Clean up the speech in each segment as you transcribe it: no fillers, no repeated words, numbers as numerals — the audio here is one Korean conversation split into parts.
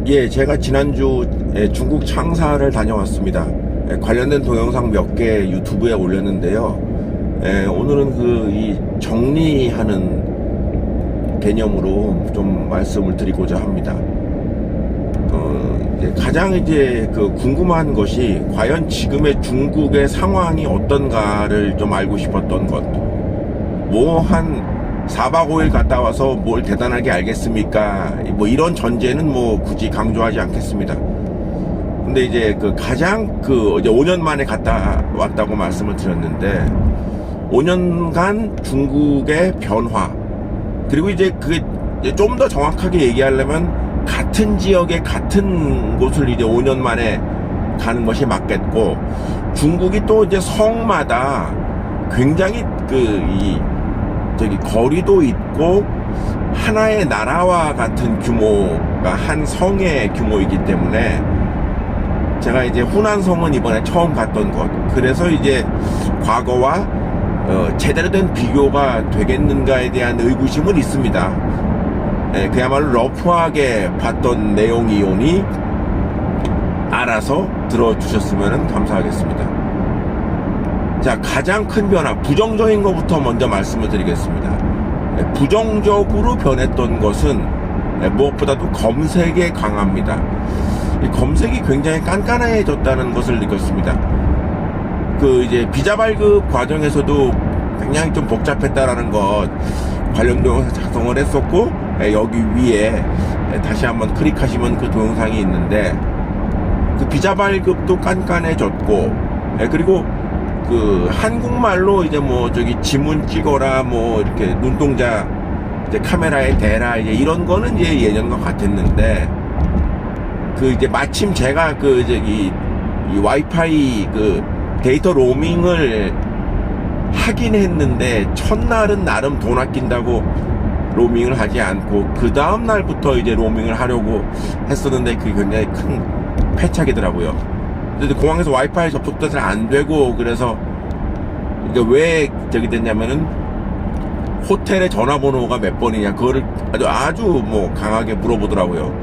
예, 제가 지난주 중국 창사를 다녀왔습니다. 관련된 동영상 몇 개 유튜브에 올렸는데요. 오늘은 이 정리하는 개념으로 좀 말씀을 드리고자 합니다. 가장 궁금한 것이 과연 지금의 중국의 상황이 어떤가를 좀 알고 싶었던 것. 한 4박 5일 갔다 와서 뭘 대단하게 알겠습니까? 이런 전제는 굳이 강조하지 않겠습니다. 근데 이제 가장 이제 5년 만에 갔다 왔다고 말씀을 드렸는데, 5년간 중국의 변화, 그리고 이제 그게 좀 더 정확하게 얘기하려면 같은 지역의 같은 곳을 이제 5년 만에 가는 것이 맞겠고, 중국이 또 이제 성마다 굉장히 거리도 있고 하나의 나라와 같은 규모가 한 성의 규모이기 때문에, 제가 이제 후난성은 이번에 처음 갔던 곳, 그래서 이제 과거와 제대로 된 비교가 되겠는가에 대한 의구심은 있습니다. 그야말로 러프하게 봤던 내용이오니 알아서 들어주셨으면 감사하겠습니다. 자, 가장 큰 변화, 부정적인 것부터 먼저 말씀을 드리겠습니다. 부정적으로 변했던 것은 무엇보다도 검색에 강합니다. 이 검색이 굉장히 깐깐해졌다는 것을 느꼈습니다. 이제 비자 발급 과정에서도 굉장히 좀 복잡했다라는 것 관련 동영상 작성을 했었고, 여기 위에 다시 한번 클릭하시면 그 동영상이 있는데, 그 비자 발급도 깐깐해졌고, 그리고 한국말로 이제 지문 찍어라, 이렇게 눈동자 이제 카메라에 대라, 이제 이런 거는 이제 예전과 같았는데, 이제 마침 제가 이 와이파이 데이터 로밍을 하긴 했는데, 첫날은 나름 돈 아낀다고 로밍을 하지 않고, 그 다음 날부터 이제 로밍을 하려고 했었는데, 그게 굉장히 큰 패착이더라고요. 근데 공항에서 와이파이 접속도 잘 안 되고, 그래서 이게 왜 됐냐면은, 호텔의 전화번호가 몇 번이냐, 그거를 아주 강하게 물어보더라고요.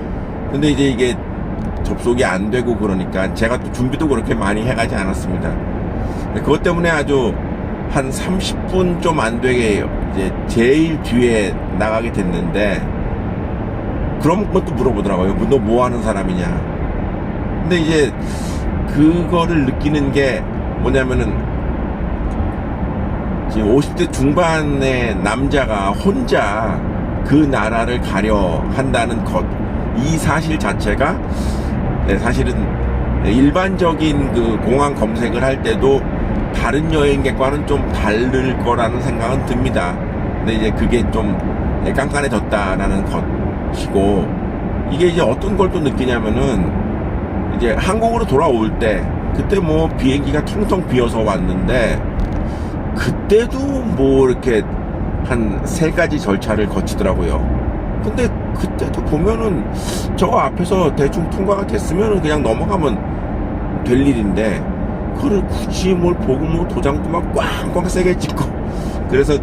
근데 이제 이게 접속이 안 되고, 그러니까 제가 또 준비도 그렇게 많이 해가지 않았습니다. 그것 때문에 아주 한 30분 좀 안 되게 이제 제일 뒤에 나가게 됐는데, 그런 것도 물어보더라고요. 너 뭐 하는 사람이냐. 근데 이제 그거를 느끼는 게 뭐냐면은, 지금 50대 중반의 남자가 혼자 그 나라를 가려 한다는 것, 이 사실 자체가 사실은 일반적인 공항 검색을 할 때도 다른 여행객과는 좀 다를 거라는 생각은 듭니다. 근데 이제 그게 좀 깐깐해졌다라는 것이고, 이게 이제 어떤 걸 또 느끼냐면은, 이제 한국으로 돌아올 때, 그때 비행기가 텅텅 비어서 왔는데, 그때도 이렇게 한 3가지 절차를 거치더라고요. 근데 그때도 보면은 저 앞에서 대충 통과가 됐으면은 그냥 넘어가면 될 일인데, 그걸 굳이 뭘 보고 도장도 막 꽝꽝 세게 찍고, 그래서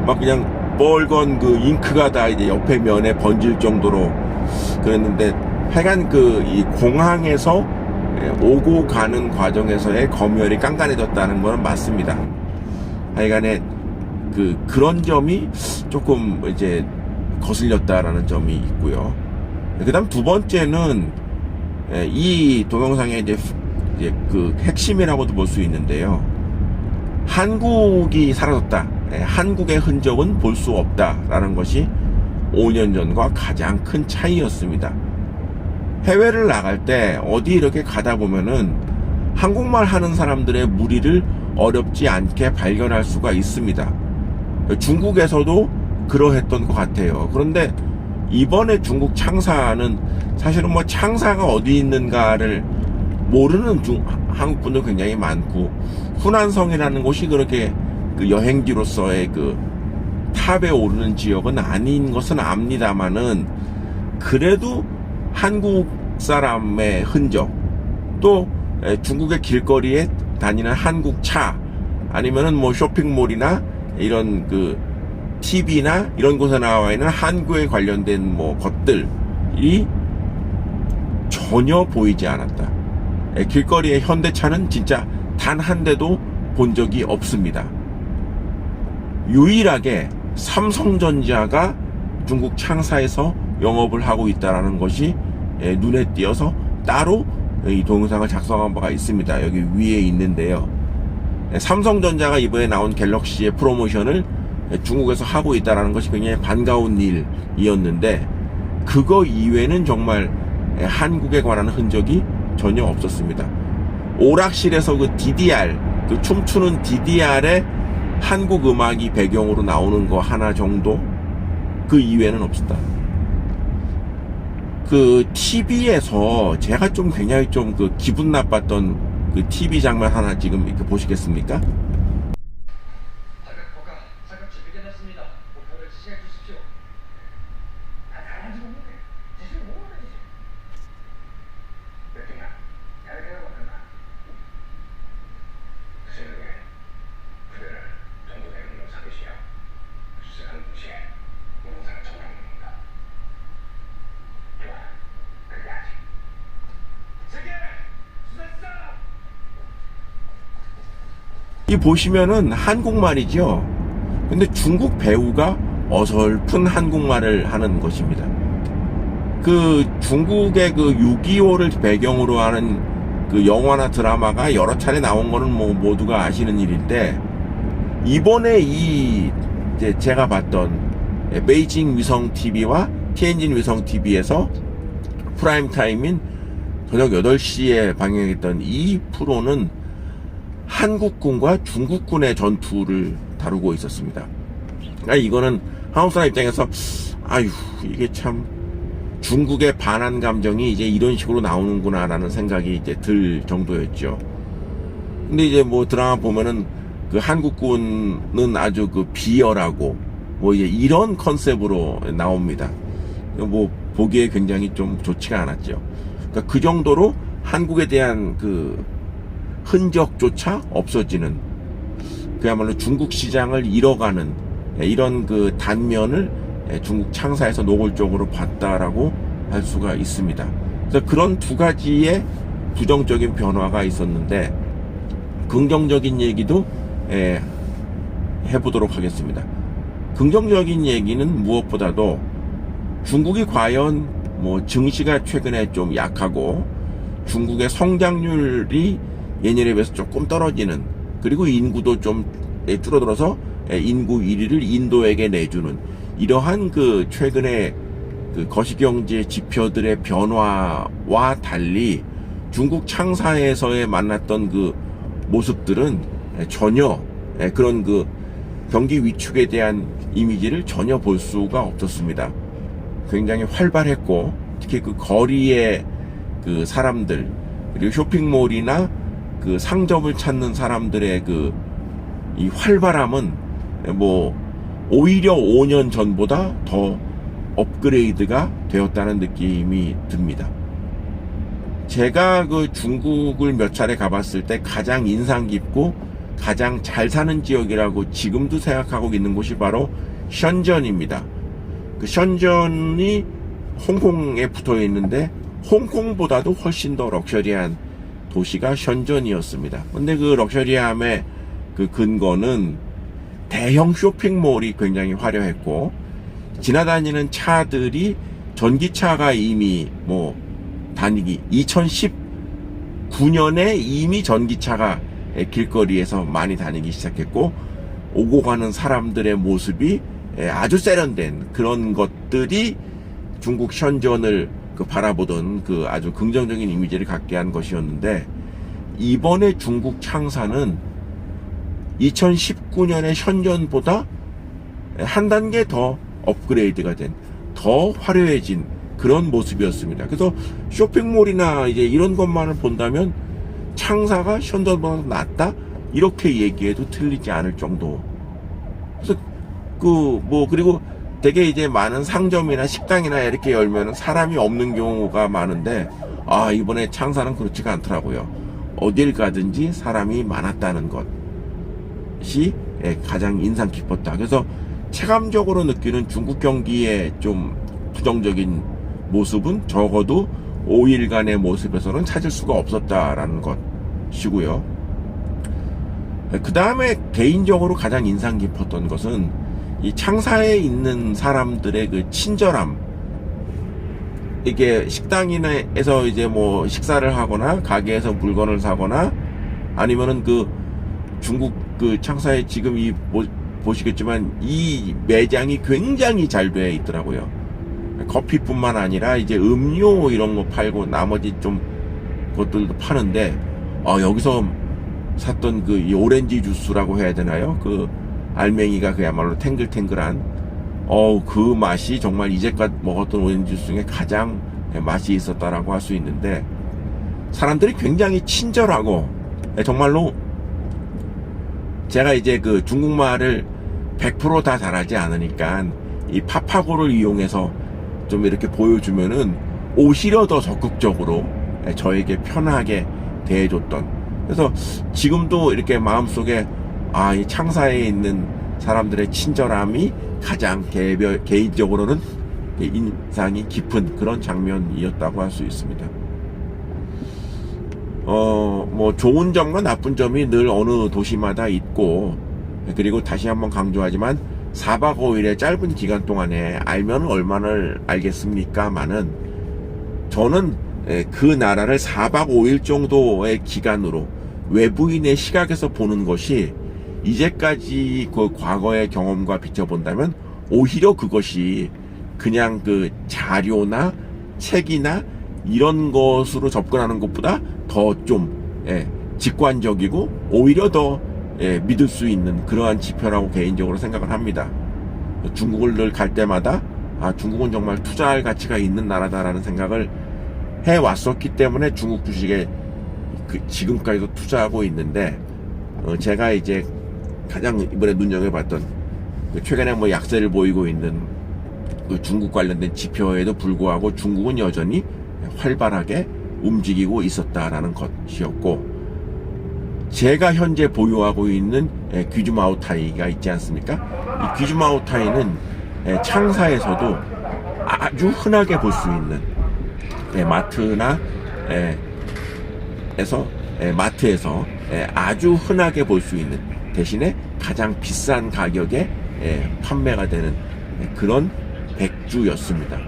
막 그냥 빨간 잉크가 다 이제 옆에 면에 번질 정도로 그랬는데, 하여간 이 공항에서 오고 가는 과정에서의 검열이 깐깐해졌다는 건 맞습니다. 하여간에 그런 점이 조금 이제 거슬렸다라는 점이 있고요. 그 다음 두 번째는, 이 동영상의 이제 핵심이라고도 볼 수 있는데요. 한국이 사라졌다. 한국의 흔적은 볼 수 없다라는 것이 5년 전과 가장 큰 차이였습니다. 해외를 나갈 때 어디 이렇게 가다 보면은 한국말 하는 사람들의 무리를 어렵지 않게 발견할 수가 있습니다. 중국에서도 그러했던 것 같아요. 그런데 이번에 중국 창사는 사실은 창사가 어디 있는가를 모르는 한국 분들 굉장히 많고, 후난성이라는 곳이 그렇게 여행지로서의 탑에 오르는 지역은 아닌 것은 압니다만은, 그래도 한국 사람의 흔적, 또 중국의 길거리에 다니는 한국 차, 아니면은 쇼핑몰이나 이런 TV나 이런 곳에 나와 있는 한국에 관련된 것들이 전혀 보이지 않았다. 길거리에 현대차는 진짜 단 한 대도 본 적이 없습니다. 유일하게 삼성전자가 중국 창사에서 영업을 하고 있다는 것이 눈에 띄어서 따로 이 동영상을 작성한 바가 있습니다. 여기 위에 있는데요. 삼성전자가 이번에 나온 갤럭시의 프로모션을 중국에서 하고 있다는 것이 굉장히 반가운 일이었는데, 그거 이외에는 정말 한국에 관한 흔적이 전혀 없었습니다. 오락실에서 그 DDR, 그 춤추는 DDR에 한국 음악이 배경으로 나오는 거 하나 정도, 그 이외에는 없었다. 그 TV에서 제가 좀 굉장히 좀 그 기분 나빴던 그 TV 장면 하나 지금 이렇게 보시겠습니까? 이 보시면은 한국말이죠. 근데 중국 배우가 어설픈 한국말을 하는 것입니다. 그 중국의 그 6.25를 배경으로 하는 그 영화나 드라마가 여러 차례 나온 거는 뭐 모두가 아시는 일인데, 이번에 이제 제가 봤던 베이징 위성 TV와 티엔진 위성 TV에서 프라임 타임인 저녁 8시에 방영했던 이 프로는 한국군과 중국군의 전투를 다루고 있었습니다. 그러니까 이거는 한국 사람 입장에서 아유, 이게 참 중국의 반한 감정이 이제 이런 식으로 나오는구나라는 생각이 이제 들 정도였죠. 근데 이제 뭐 드라마 보면은 그 한국군은 아주 그 비열하고 뭐 이제 이런 컨셉으로 나옵니다. 뭐 보기에 굉장히 좀 좋지가 않았죠. 그러니까 그 정도로 한국에 대한 그 흔적조차 없어지는, 그야말로 중국 시장을 잃어가는 이런 그 단면을 중국 창사에서 노골적으로 봤다라고 할 수가 있습니다. 그래서 그런 두 가지의 부정적인 변화가 있었는데, 긍정적인 얘기도 해보도록 하겠습니다. 긍정적인 얘기는 무엇보다도 중국이 과연 뭐 증시가 최근에 좀 약하고 중국의 성장률이 예년에 비해서 조금 떨어지는, 그리고 인구도 좀 줄어들어서 인구 1위를 인도에게 내주는 이러한 그 최근의 그 거시경제 지표들의 변화와 달리 중국 창사에서의 만났던 그 모습들은 전혀 그런 그 경기 위축에 대한 이미지를 전혀 볼 수가 없었습니다. 굉장히 활발했고, 특히 그 거리의 그 사람들, 그리고 쇼핑몰이나 그 상점을 찾는 사람들의 그 이 활발함은 뭐 오히려 5년 전보다 더 업그레이드가 되었다는 느낌이 듭니다. 제가 그 중국을 몇 차례 가봤을 때 가장 인상 깊고 가장 잘 사는 지역이라고 지금도 생각하고 있는 곳이 바로 션전입니다. 그 션전이 홍콩에 붙어 있는데 홍콩보다도 훨씬 더 럭셔리한 도시가 션전이었습니다. 근데 그 럭셔리함의 그 근거는 대형 쇼핑몰이 굉장히 화려했고, 지나다니는 차들이 전기차가 이미 뭐 다니기 2019년에 이미 전기차가 길거리에서 많이 다니기 시작했고, 오고 가는 사람들의 모습이 아주 세련된 그런 것들이 중국 션전을 그 바라보던 그 아주 긍정적인 이미지를 갖게 한 것이었는데, 이번에 중국 창사는 2019년의 션전보다 한 단계 더 업그레이드가 된, 더 화려해진 그런 모습이었습니다. 그래서 쇼핑몰이나 이제 이런 것만을 본다면 창사가 션전보다 낫다, 이렇게 얘기해도 틀리지 않을 정도. 그래서 그리고 되게 이제 많은 상점이나 식당이나 이렇게 열면은 사람이 없는 경우가 많은데, 이번에 창사는 그렇지가 않더라고요. 어딜 가든지 사람이 많았다는 것이 가장 인상 깊었다. 그래서 체감적으로 느끼는 중국 경기의 좀 부정적인 모습은 적어도 5일간의 모습에서는 찾을 수가 없었다라는 것이고요. 그 다음에 개인적으로 가장 인상 깊었던 것은 이 창사에 있는 사람들의 그 친절함. 이게 식당에서 이제 뭐 식사를 하거나 가게에서 물건을 사거나 아니면은 그 중국 그 창사에 지금 보시겠지만 이 매장이 굉장히 잘 돼 있더라고요. 커피뿐만 아니라 이제 음료 이런 거 팔고 나머지 좀 것들도 파는데 여기서 샀던 그 이 오렌지 주스라고 해야 되나요? 그 알맹이가 그야말로 탱글탱글한 그 맛이 정말 이제껏 먹었던 오렌지 주스 중에 가장 맛이 있었다라고 할 수 있는데 사람들이 굉장히 친절하고 정말로 제가 이제 그 중국말을 100% 다 잘하지 않으니까 이 파파고를 이용해서 좀 이렇게 보여주면은 오히려 더 적극적으로 저에게 편하게 대해줬던 그래서 지금도 이렇게 마음속에 이 창사에 있는 사람들의 친절함이 가장 개인적으로는 인상이 깊은 그런 장면이었다고 할 수 있습니다. 뭐 좋은 점과 나쁜 점이 늘 어느 도시마다 있고 그리고 다시 한번 강조하지만 4박 5일의 짧은 기간 동안에 알면 얼마나 알겠습니까마는 저는 그 나라를 4박 5일 정도의 기간으로 외부인의 시각에서 보는 것이 이제까지 그 과거의 경험과 비춰본다면 오히려 그것이 그냥 그 자료나 책이나 이런 것으로 접근하는 것보다 더 좀 직관적이고 오히려 더 믿을 수 있는 그러한 지표라고 개인적으로 생각을 합니다. 중국을 늘 갈 때마다 중국은 정말 투자할 가치가 있는 나라다라는 생각을 해왔었기 때문에 중국 주식에 지금까지도 투자하고 있는데 제가 이제 가장 이번에 눈여겨봤던 최근에 뭐 약세를 보이고 있는 그 중국 관련된 지표에도 불구하고 중국은 여전히 활발하게 움직이고 있었다라는 것이었고 제가 현재 보유하고 있는 귀주마오타이가 있지 않습니까? 이 귀주마오타이는 창사에서도 아주 흔하게 볼 수 있는 마트나 마트에서 아주 흔하게 볼 수 있는 대신에 가장 비싼 가격에 판매가 되는 그런 백주였습니다.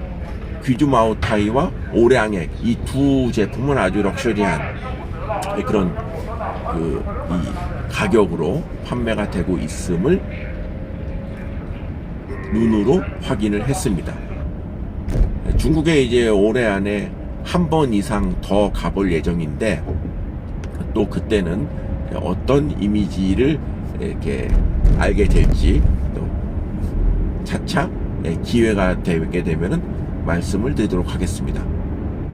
귀주마오타이와 오량액 이 두 제품은 아주 럭셔리한 그런 이 가격으로 판매가 되고 있음을 눈으로 확인을 했습니다. 중국에 이제 올해 안에 한 번 이상 더 가볼 예정인데 또 그때는 어떤 이미지를 이렇게 알게 될지 또 차차 기회가 되게 되면은 말씀을 드리도록 하겠습니다.